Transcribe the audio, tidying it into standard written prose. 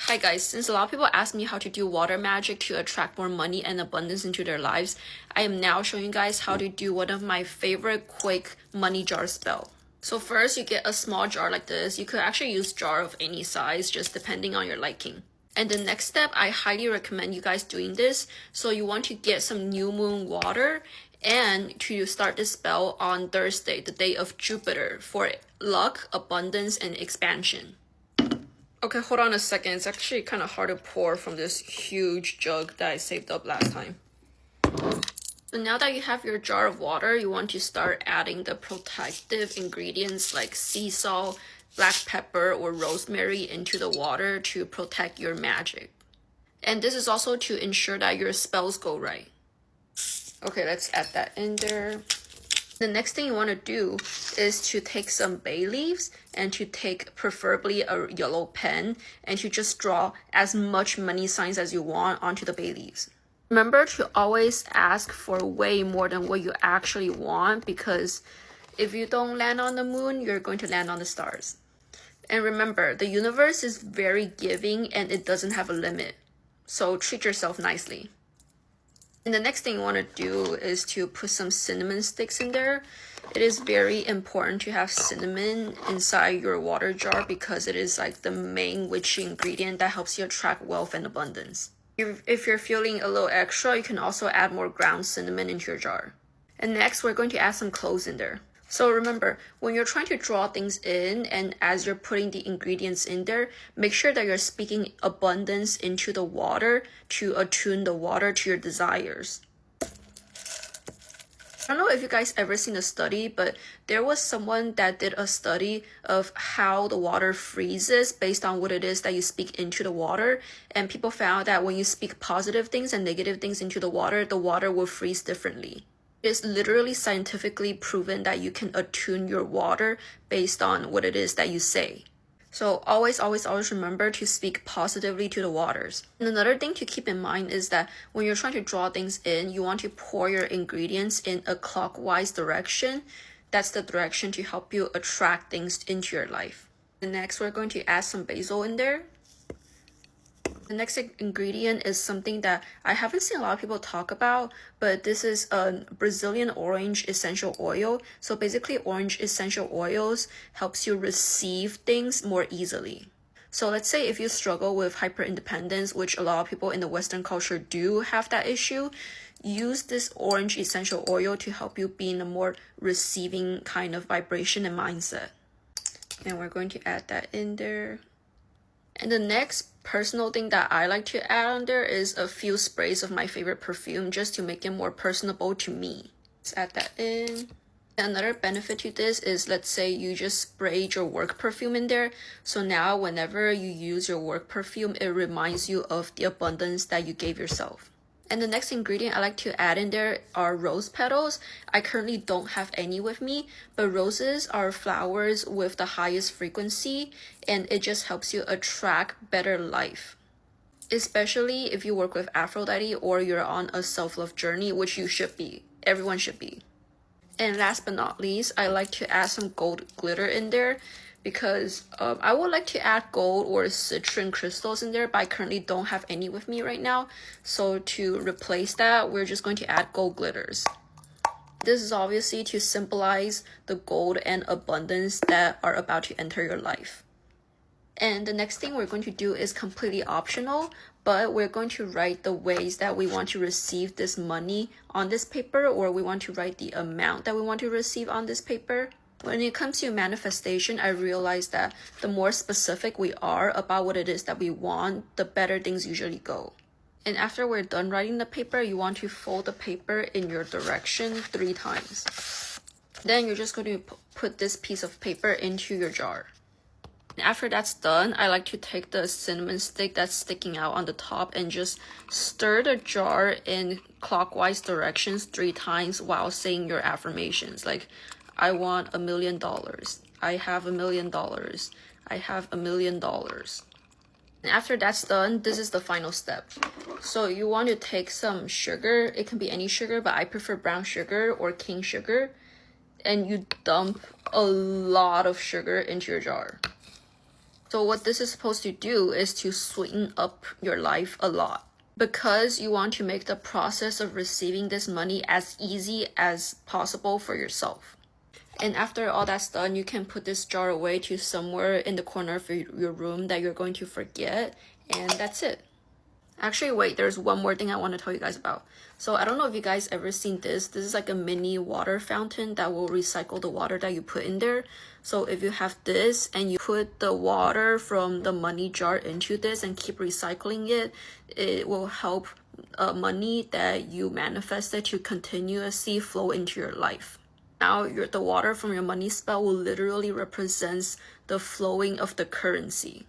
Hi guys, since a lot of people ask me how to do water magic to attract more money and abundance into their lives, I am now showing you guys how to do one of my favorite quick money jar spell. So first you get a small jar like this. You could actually use jar of any size, just depending on your liking. And the next step, I highly recommend you guys doing this. So you want to get some new moon water and to start this spell on Thursday, the day of Jupiter, for luck, abundance, and expansion. Okay, hold on a second. It's actually kind of hard to pour from this huge jug that I saved up last time. So now that you have your jar of water, you want to start adding the protective ingredients like sea salt, black pepper, or rosemary into the water to protect your magic. And this is also to ensure that your spells go right. Okay, let's add that in there. The next thing you want to do is to take some bay leaves and to take preferably a yellow pen and to just draw as much money signs as you want onto the bay leaves. Remember to always ask for way more than what you actually want, because if you don't land on the moon, you're going to land on the stars. And remember, the universe is very giving and it doesn't have a limit. So treat yourself nicely. And the next thing you want to do is to put some cinnamon sticks in there. It is very important to have cinnamon inside your water jar because it is like the main witchy ingredient that helps you attract wealth and abundance. If you're feeling a little extra, you can also add more ground cinnamon into your jar. And next, we're going to add some cloves in there. So remember, when you're trying to draw things in and as you're putting the ingredients in there, make sure that you're speaking abundance into the water to attune the water to your desires. I don't know if you guys ever seen a study, but there was someone that did a study of how the water freezes based on what it is that you speak into the water. And people found that when you speak positive things and negative things into the water will freeze differently. It's literally scientifically proven that you can attune your water based on what it is that you say. So always remember to speak positively to the waters. And another thing to keep in mind is that when you're trying to draw things in, you want to pour your ingredients in a clockwise direction. That's the direction to help you attract things into your life. And next, we're going to add some basil in there. The next ingredient is something that I haven't seen a lot of people talk about, but this is a Brazilian orange essential oil. So basically, orange essential oils helps you receive things more easily. So let's say if you struggle with hyper-independence, which a lot of people in the Western culture do have that issue, use this orange essential oil to help you be in a more receiving kind of vibration and mindset. And we're going to add that in there. And the next personal thing that I like to add on there is a few sprays of my favorite perfume just to make it more personable to me. Let's add that in. Another benefit to this is, let's say you just sprayed your work perfume in there. So now whenever you use your work perfume, it reminds you of the abundance that you gave yourself. And the next ingredient I like to add in there are rose petals. I currently don't have any with me, but roses are flowers with the highest frequency, and it just helps you attract better life. Especially if you work with Aphrodite or you're on a self-love journey, which you should be. Everyone should be. And last but not least, I like to add some gold glitter in there because I would like to add gold or citrine crystals in there, but I currently don't have any with me right now. So to replace that, we're just going to add gold glitters. This is obviously to symbolize the gold and abundance that are about to enter your life. And the next thing we're going to do is completely optional, but we're going to write the ways that we want to receive this money on this paper, or we want to write the amount that we want to receive on this paper. When it comes to manifestation, I realized that the more specific we are about what it is that we want, the better things usually go. And after we're done writing the paper, you want to fold the paper in your direction 3 times. Then you're just going to put this piece of paper into your jar. And after that's done, I like to take the cinnamon stick that's sticking out on the top and just stir the jar in clockwise directions 3 times while saying your affirmations. Like, I want $1 million. I have $1 million. I have $1 million. And after that's done, this is the final step. So you want to take some sugar. It can be any sugar, but I prefer brown sugar or cane sugar. And you dump a lot of sugar into your jar. So what this is supposed to do is to sweeten up your life a lot, because you want to make the process of receiving this money as easy as possible for yourself. And after all that's done, you can put this jar away to somewhere in the corner of your room that you're going to forget, and that's it. Actually, wait, there's one more thing I want to tell you guys about. So I don't know if you guys ever seen this. This is like a mini water fountain that will recycle the water that you put in there. So if you have this and you put the water from the money jar into this and keep recycling it, it will help money that you manifested to continuously flow into your life. Now the water from your money spell will literally represents the flowing of the currency.